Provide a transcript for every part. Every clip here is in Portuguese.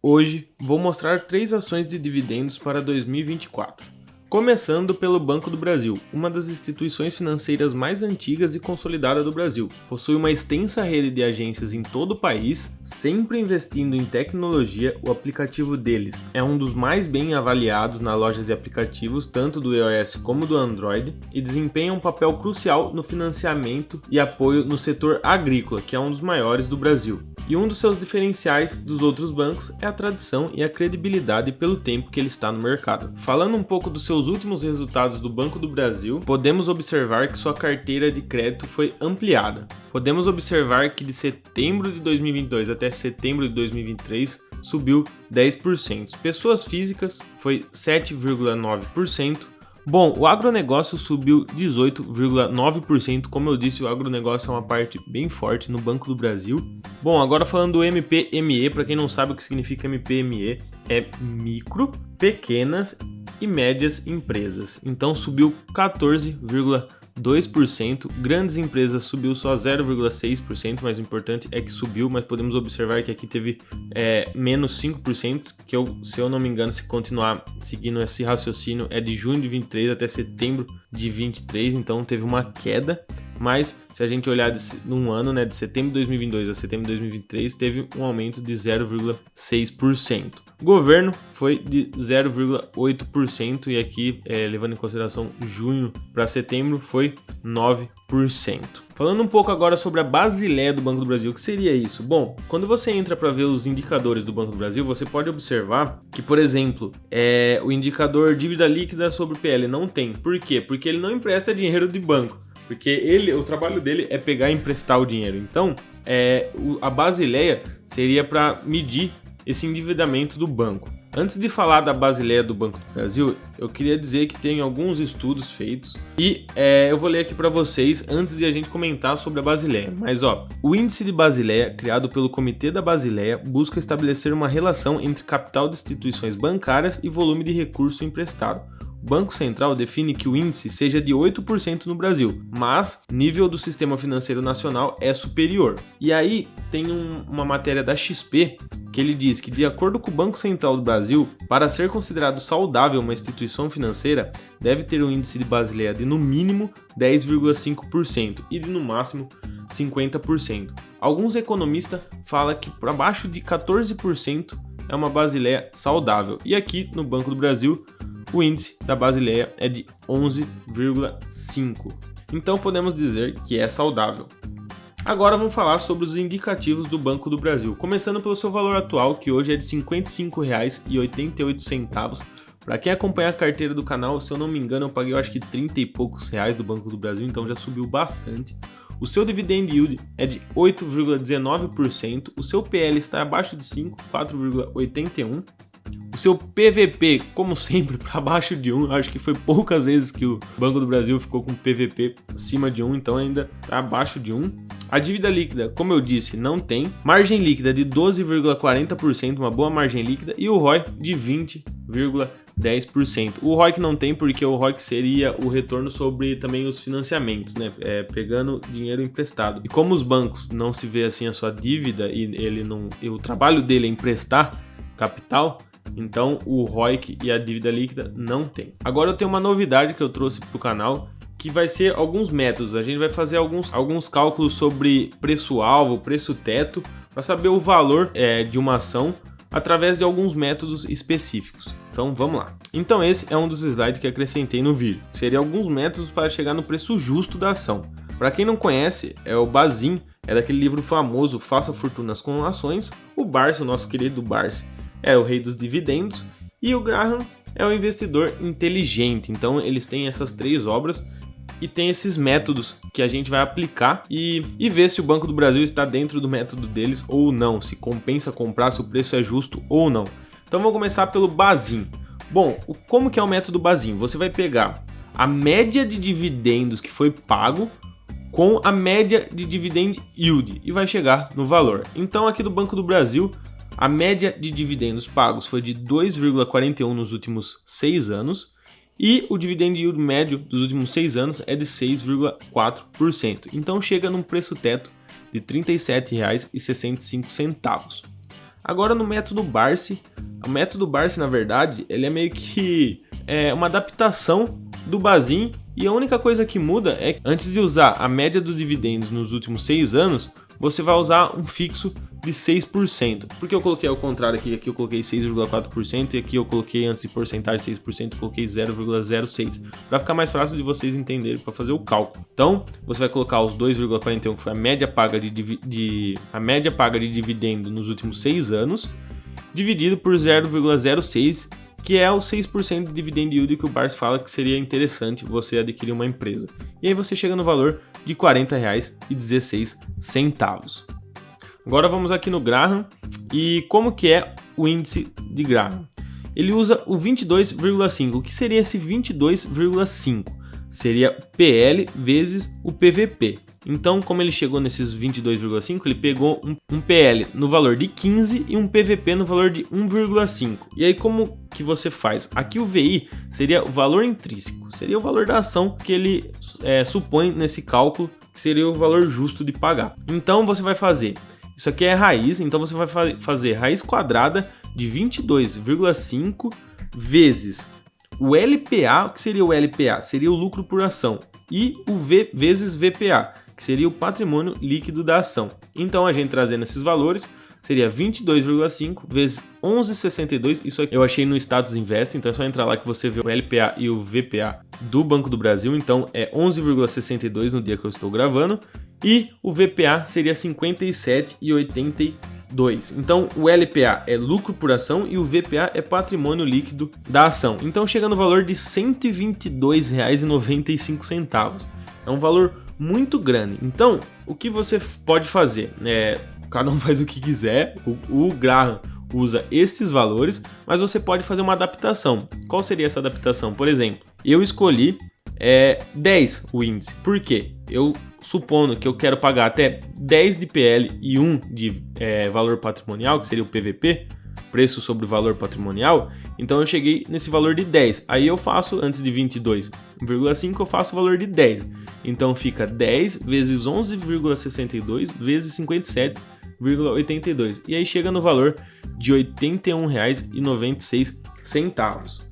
Hoje vou mostrar 3 ações de dividendos para 2024. Começando pelo Banco do Brasil, uma das instituições financeiras mais antigas e consolidada do Brasil. Possui uma extensa rede de agências em todo o país, sempre investindo em tecnologia. O aplicativo deles é um dos mais bem avaliados nas lojas de aplicativos, tanto do iOS como do Android, e desempenha um papel crucial no financiamento e apoio no setor agrícola, que é um dos maiores do Brasil. E um dos seus diferenciais dos outros bancos é a tradição e a credibilidade pelo tempo que ele está no mercado. Falando um pouco dos seus últimos resultados do Banco do Brasil, podemos observar que sua carteira de crédito foi ampliada. Podemos observar que de setembro de 2022 até setembro de 2023 subiu 10%. Pessoas físicas foi 7,9%. Bom, o agronegócio subiu 18,9%. Como eu disse, o agronegócio é uma parte bem forte no Banco do Brasil. Bom, agora falando do MPME, para quem não sabe o que significa MPME, é micro, pequenas e médias empresas. Então subiu 14,2%, grandes empresas subiu só 0,6%, mas o importante é que subiu, mas podemos observar que aqui teve menos 5%, que se eu não me engano, se continuar seguindo esse raciocínio, é de junho de 23 até setembro de 23, então teve uma queda. Mas se a gente olhar num ano, de setembro de 2022 a setembro de 2023, teve um aumento de 0,6%. Governo foi de 0,8% e aqui, levando em consideração junho para setembro, foi 9%. Falando um pouco agora sobre a Basileia do Banco do Brasil, o que seria isso? Bom, quando você entra para ver os indicadores do Banco do Brasil, você pode observar que, por exemplo, o indicador dívida líquida sobre PL não tem. Por quê? Porque ele não empresta dinheiro de banco. Porque o trabalho dele é pegar e emprestar o dinheiro. Então, a Basileia seria para medir esse endividamento do banco. Antes de falar da Basileia do Banco do Brasil, eu queria dizer que tem alguns estudos feitos e eu vou ler aqui para vocês antes de a gente comentar sobre a Basileia. Mas o índice de Basileia, criado pelo Comitê da Basileia, busca estabelecer uma relação entre capital de instituições bancárias e volume de recurso emprestado. O Banco Central define que o índice seja de 8% no Brasil, mas o nível do sistema financeiro nacional é superior. E aí tem uma matéria da XP que ele diz que, de acordo com o Banco Central do Brasil, para ser considerado saudável uma instituição financeira, deve ter um índice de Basileia de no mínimo 10,5% e de no máximo 50%. Alguns economistas falam que para baixo de 14% é uma Basileia saudável. E aqui no Banco do Brasil, o índice da Basileia é de 11,5. Então podemos dizer que é saudável. Agora vamos falar sobre os indicativos do Banco do Brasil, começando pelo seu valor atual, que hoje é de R$ 55,88. Para quem acompanha a carteira do canal, se eu não me engano, eu paguei acho que 30 e poucos reais do Banco do Brasil, então já subiu bastante. O seu dividend yield é de 8,19%, o seu PL está abaixo de 5, 4,81%. O seu PVP, como sempre, para baixo de 1. Acho que foi poucas vezes que o Banco do Brasil ficou com PVP acima de 1, então ainda está abaixo de 1. A dívida líquida, como eu disse, não tem. Margem líquida de 12,40%, uma boa margem líquida. E o ROI de 20,10%. O ROIC não tem porque o ROIC seria o retorno sobre também os financiamentos, pegando dinheiro emprestado. E como os bancos não se vê assim a sua dívida e o trabalho dele é emprestar capital, então o ROIC e a dívida líquida não tem. Agora eu tenho uma novidade que eu trouxe para o canal, que vai ser alguns métodos. A gente vai fazer alguns cálculos sobre preço-alvo, preço-teto, para saber o valor de uma ação através de alguns métodos específicos. Então vamos lá. Então esse é um dos slides que acrescentei no vídeo. Seria alguns métodos para chegar no preço justo da ação. Para quem não conhece, o Bazin é daquele livro famoso Faça Fortunas com Ações. O Barsi, o nosso querido Barsi, é o rei dos dividendos, e o Graham é o investidor inteligente. Então eles têm essas 3 obras e tem esses métodos que a gente vai aplicar e ver se o Banco do Brasil está dentro do método deles ou não, se compensa comprar, se o preço é justo ou não. Então vamos começar pelo Bazin. Bom, como que é o método Bazin? Você vai pegar a média de dividendos que foi pago com a média de dividend yield e vai chegar no valor. Então aqui do Banco do Brasil, a média de dividendos pagos foi de 2,41 nos últimos 6 anos e o dividend yield médio dos últimos 6 anos é de 6,4%. Então chega num preço teto de R$ 37,65. Agora no método Barsi, o método Barsi, na verdade, ele é meio que uma adaptação do Bazin, e a única coisa que muda é que antes de usar a média dos dividendos nos últimos 6 anos, você vai usar um fixo de 6%. Porque eu coloquei ao contrário aqui eu coloquei 6,4% e aqui eu coloquei, antes de porcentagem 6%, eu coloquei 0,06%. Para ficar mais fácil de vocês entenderem, para fazer o cálculo. Então, você vai colocar os 2,41%, que foi a média paga de dividendo nos últimos 6 anos, dividido por 0,06%, que é o 6% de dividend yield que o Barsi fala que seria interessante você adquirir uma empresa. E aí você chega no valor de R$ 40,16. Agora vamos aqui no Graham, e como que é o índice de Graham? Ele usa o 22,5. O que seria esse 22,5? Seria PL vezes o PVP. Então, como ele chegou nesses 22,5, ele pegou um PL no valor de 15 e um PVP no valor de 1,5. E aí, como que você faz? Aqui o VI seria o valor intrínseco, seria o valor da ação que ele supõe nesse cálculo, que seria o valor justo de pagar. Então, você vai fazer, isso aqui é raiz, então você vai fazer raiz quadrada de 22,5 vezes o LPA. O que seria o LPA? Seria o lucro por ação, e o V vezes VPA, que seria o patrimônio líquido da ação. Então, a gente trazendo esses valores, seria 22,5 vezes 11,62. Isso aqui eu achei no Status Invest, então é só entrar lá que você vê o LPA e o VPA do Banco do Brasil. Então, é 11,62 no dia que eu estou gravando. E o VPA seria 57,82. Então, o LPA é lucro por ação e o VPA é patrimônio líquido da ação. Então, chega no valor de R$ 122,95. É um valor muito grande. Então, o que você pode fazer? Cada um faz o que quiser. O Graham usa estes valores, mas você pode fazer uma adaptação. Qual seria essa adaptação? Por exemplo, eu escolhi 10 o índice. Por quê? Eu supondo que eu quero pagar até 10 de PL e 1 de valor patrimonial, que seria o PVP, preço sobre o valor patrimonial, então eu cheguei nesse valor de 10. Aí eu faço, antes de 22,5, eu faço o valor de 10. Então fica 10 vezes 11,62 vezes 57,82. E aí chega no valor de R$ 81,96.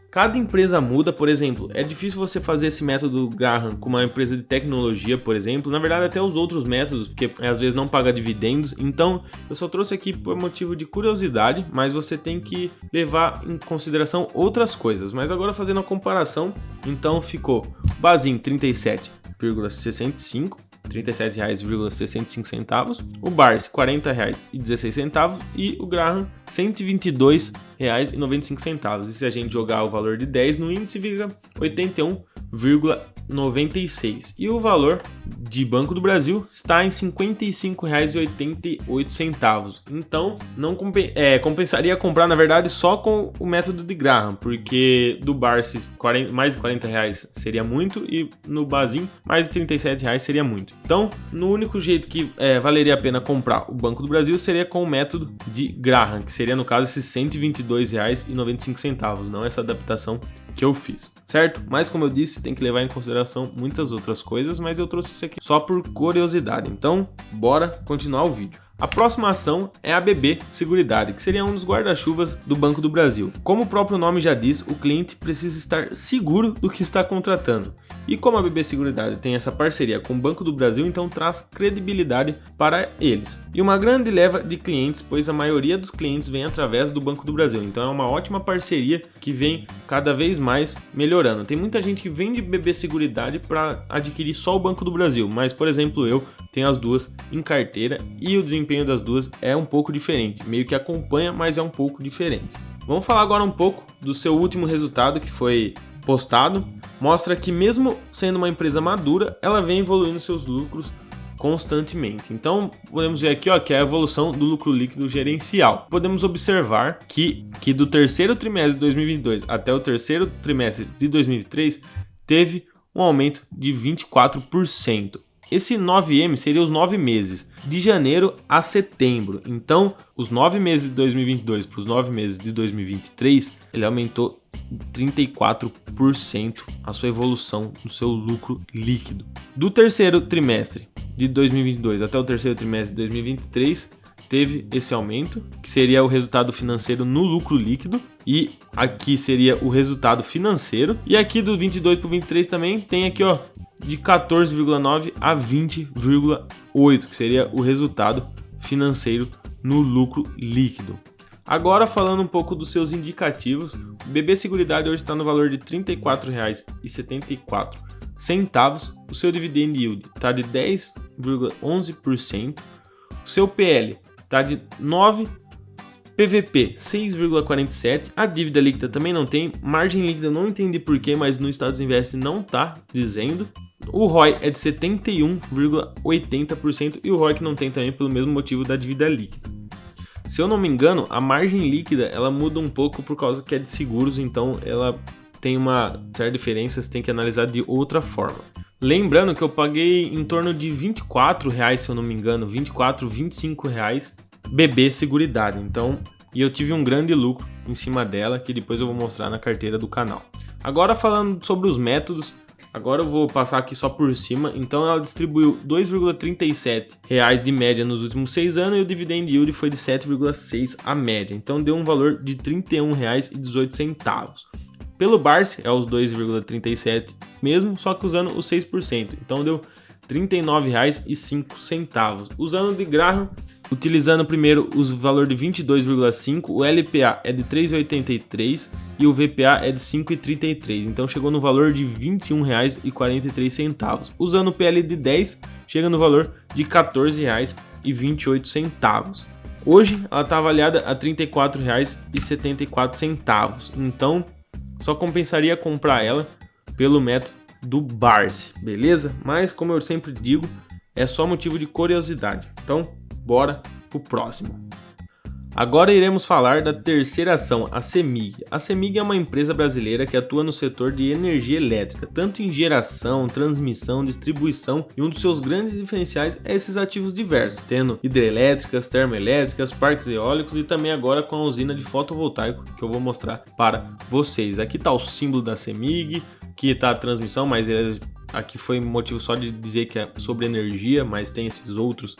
Cada empresa muda, por exemplo, é difícil você fazer esse método Graham com uma empresa de tecnologia, por exemplo. Na verdade, até os outros métodos, porque às vezes não paga dividendos. Então, eu só trouxe aqui por motivo de curiosidade, mas você tem que levar em consideração outras coisas. Mas agora fazendo a comparação, então ficou Bazin 37,65, R$ 37,65, o Barsi R$ 40,16 e o Graham R$ 122,95. E se a gente jogar o valor de 10 no índice, fica 81,96. E o valor de Banco do Brasil está em R$ 55,88. Então, não compensaria comprar, na verdade, só com o método de Graham, porque do Barsi mais de R$ 40 seria muito e no Bazin mais de R$ 37 seria muito. Então, no único jeito que valeria a pena comprar o Banco do Brasil seria com o método de Graham, que seria, no caso, esses R$ 122,95, não essa adaptação que eu fiz, certo? Mas como eu disse, tem que levar em consideração muitas outras coisas, mas eu trouxe isso aqui só por curiosidade. Então, bora continuar o vídeo. A próxima ação é a BB Seguridade, que seria um dos guarda-chuvas do Banco do Brasil. Como o próprio nome já diz, o cliente precisa estar seguro do que está contratando. E como a BB Seguridade tem essa parceria com o Banco do Brasil, então traz credibilidade para eles. E uma grande leva de clientes, pois a maioria dos clientes vem através do Banco do Brasil. Então é uma ótima parceria que vem cada vez mais melhorando. Tem muita gente que vem de BB Seguridade para adquirir só o Banco do Brasil, mas, por exemplo, eu tenho as duas em carteira e o desempenho das duas é um pouco diferente. Meio que acompanha, mas é um pouco diferente. Vamos falar agora um pouco do seu último resultado que foi postado. Mostra que mesmo sendo uma empresa madura, ela vem evoluindo seus lucros constantemente. Então, podemos ver aqui que é a evolução do lucro líquido gerencial. Podemos observar que do terceiro trimestre de 2022 até o terceiro trimestre de 2023 teve um aumento de 24%. Esse 9M seria os 9 meses, de janeiro a setembro. Então, os 9 meses de 2022 para os 9 meses de 2023, ele aumentou 34% a sua evolução no seu lucro líquido. Do terceiro trimestre de 2022 até o terceiro trimestre de 2023, teve esse aumento, que seria o resultado financeiro no lucro líquido, e aqui seria o resultado financeiro. E aqui do 22 para o 23 também tem aqui, ó, de 14,9 a 20,8, que seria o resultado financeiro no lucro líquido. Agora falando um pouco dos seus indicativos, o BB Seguridade hoje está no valor de R$ 34,74. O seu dividend yield está de 10,11%, o seu PL está de 9, PVP 6,47, a dívida líquida também não tem, margem líquida não entendi porquê, mas no Status Invest não está dizendo. O ROI é de 71,80% e o ROIC não tem também pelo mesmo motivo da dívida líquida. Se eu não me engano, a margem líquida ela muda um pouco por causa que é de seguros, então ela tem uma certa diferença, você tem que analisar de outra forma. Lembrando que eu paguei em torno de R$24, se eu não me engano, R$24, R$25 BB Seguridade. Então, e eu tive um grande lucro em cima dela, que depois eu vou mostrar na carteira do canal. Agora falando sobre os métodos, agora eu vou passar aqui só por cima. Então ela distribuiu R$ 2,37 de média nos últimos 6 anos e o dividend yield foi de 7,6 a média. Então deu um valor de R$ 31,18. Pelo Barsi é os 2,37 mesmo, só que usando os 6%. Então deu R$ 39,05. Usando de Graham, utilizando primeiro o valor de 22,5, o LPA é de 3,83 e o VPA é de 5,33. Então chegou no valor de R$ 21,43. Usando o PL de 10, chega no valor de R$ 14,28. Hoje ela está avaliada a R$ 34,74. Então só compensaria comprar ela pelo método do Barsi, beleza? Mas como eu sempre digo, é só motivo de curiosidade. Então bora pro próximo. Agora iremos falar da terceira ação, a CEMIG. A CEMIG é uma empresa brasileira que atua no setor de energia elétrica, tanto em geração, transmissão, distribuição, e um dos seus grandes diferenciais é esses ativos diversos, tendo hidrelétricas, termoelétricas, parques eólicos e também agora com a usina de fotovoltaico que eu vou mostrar para vocês. Aqui está o símbolo da CEMIG, aqui está a transmissão, mas aqui foi motivo só de dizer que é sobre energia, mas tem esses outros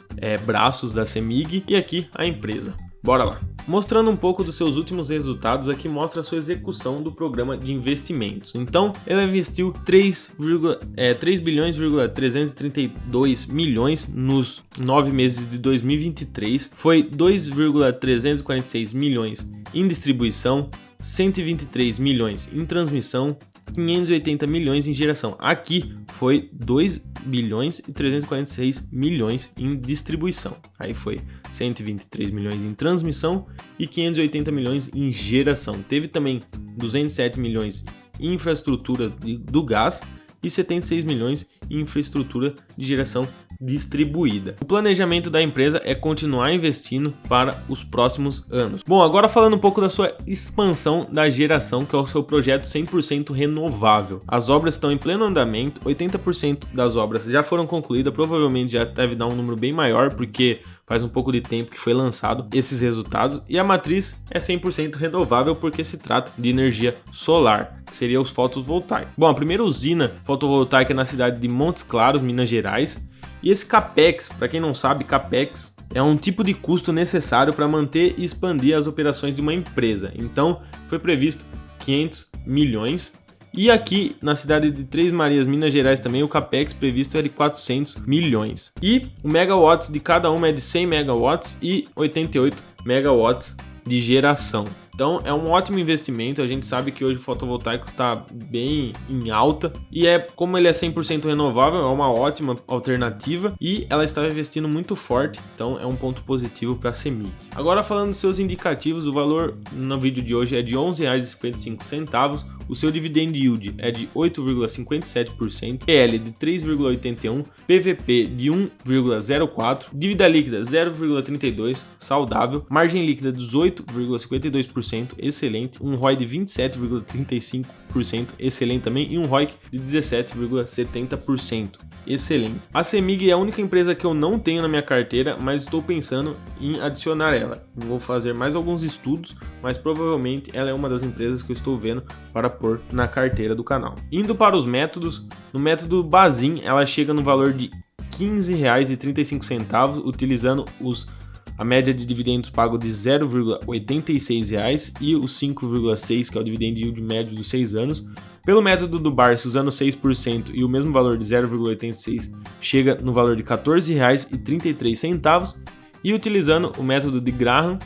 braços da CEMIG, e aqui a empresa. Bora lá. Mostrando um pouco dos seus últimos resultados, aqui mostra a sua execução do programa de investimentos. Então, ela investiu 3,332 milhões nos 9 meses de 2023, foi 2,346 milhões em distribuição, 123 milhões em transmissão, 580 milhões em geração. Aqui foi 2 bilhões e 346 milhões em distribuição. Aí foi 123 milhões em transmissão e 580 milhões em geração. Teve também 207 milhões em infraestrutura do gás e 76 milhões em infraestrutura de geração distribuída. O planejamento da empresa é continuar investindo para os próximos anos. Bom, agora falando um pouco da sua expansão da geração, que é o seu projeto 100% renovável. As obras estão em pleno andamento, 80% das obras já foram concluídas, provavelmente já deve dar um número bem maior, porque faz um pouco de tempo que foi lançado esses resultados, e a matriz é 100% renovável porque se trata de energia solar, que seria os fotovoltaicos. Bom, a primeira usina fotovoltaica é na cidade de Montes Claros, Minas Gerais. E esse CAPEX, para quem não sabe, CAPEX é um tipo de custo necessário para manter e expandir as operações de uma empresa. Então, foi previsto 500 milhões. E aqui na cidade de Três Marias, Minas Gerais, também o CAPEX previsto é de 400 milhões. E o megawatts de cada uma é de 100 megawatts e 88 megawatts de geração. Então é um ótimo investimento, a gente sabe que hoje o fotovoltaico está bem em alta e como ele é 100% renovável, é uma ótima alternativa e ela está investindo muito forte, então é um ponto positivo para a CEMIG. Agora falando dos seus indicativos, o valor no vídeo de hoje é de R$ 11,55, o seu dividend yield é de 8,57%, PL de 3,81%, PVP de 1,04%, dívida líquida 0,32%, saudável, margem líquida 18,52%, excelente, um ROI de 27,35%, excelente também, e um ROIC de 17,70%, excelente. A CEMIG é a única empresa que eu não tenho na minha carteira, mas estou pensando em adicionar ela. Vou fazer mais alguns estudos, mas provavelmente ela é uma das empresas que eu estou vendo para pôr na carteira do canal. Indo para os métodos, no método Bazin ela chega no valor de R$ 15,35, utilizando os a média de dividendos pago de R$ 0,86 e os 5,6, que é o dividend yield médio dos 6 anos. Pelo método do Barsi, usando 6% e o mesmo valor de 0,86, chega no valor de R$ 14,33. E utilizando o método de Graham,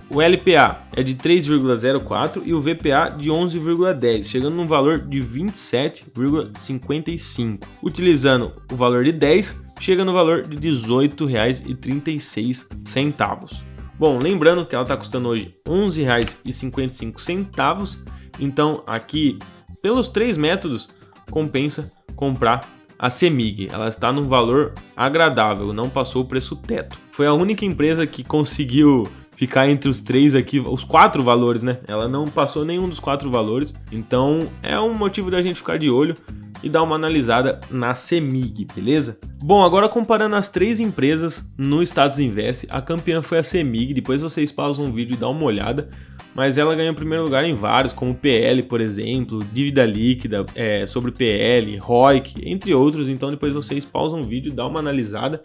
o LPA é de 3,04 e o VPA de 11,10, chegando num valor de 27,55. Utilizando o valor de 10, chega no valor de R$ 18,36. Bom, lembrando que ela está custando hoje R$ 11,55, então aqui, pelos 3 métodos, compensa comprar a CEMIG. Ela está num valor agradável, não passou o preço teto. Foi a única empresa que conseguiu ficar entre os 3 aqui, os 4 valores, né? Ela não passou nenhum dos 4 valores, então é um motivo da gente ficar de olho e dar uma analisada na CEMIG, beleza? Bom, agora comparando as 3 empresas no Status Invest, a campeã foi a CEMIG, depois vocês pausam o vídeo e dão uma olhada, mas ela ganhou primeiro lugar em vários, como PL, por exemplo, dívida líquida, sobre PL, ROIC, entre outros, então depois vocês pausam o vídeo e dão uma analisada,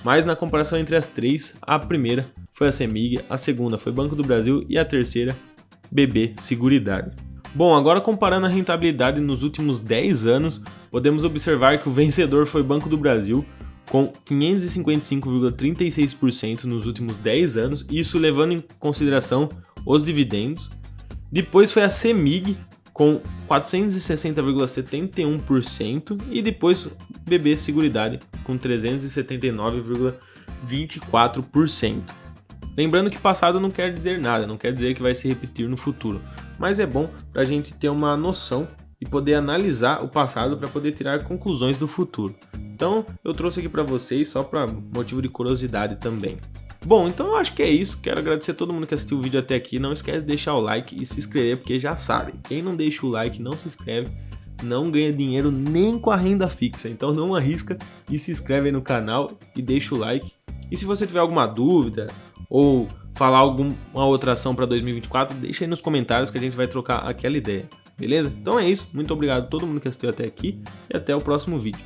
mas na comparação entre as 3, a primeira foi a CEMIG, a segunda foi Banco do Brasil e a terceira, BB Seguridade. Bom, agora comparando a rentabilidade nos últimos 10 anos, podemos observar que o vencedor foi Banco do Brasil, com 555,36% nos últimos 10 anos, isso levando em consideração os dividendos. Depois foi a CEMIG, com 460,71%, e depois BB Seguridade, com 379,24%. Lembrando que passado não quer dizer nada, não quer dizer que vai se repetir no futuro, mas é bom para a gente ter uma noção e poder analisar o passado para poder tirar conclusões do futuro. Então eu trouxe aqui para vocês só para motivo de curiosidade também. Bom, então eu acho que é isso. Quero agradecer a todo mundo que assistiu o vídeo até aqui. Não esquece de deixar o like e se inscrever, porque já sabe, quem não deixa o like, não se inscreve, não ganha dinheiro nem com a renda fixa. Então não arrisca e se inscreve aí no canal e deixa o like. E se você tiver alguma dúvida ou falar alguma outra ação para 2024, deixa aí nos comentários que a gente vai trocar aquela ideia. Beleza? Então é isso. Muito obrigado a todo mundo que assistiu até aqui e até o próximo vídeo.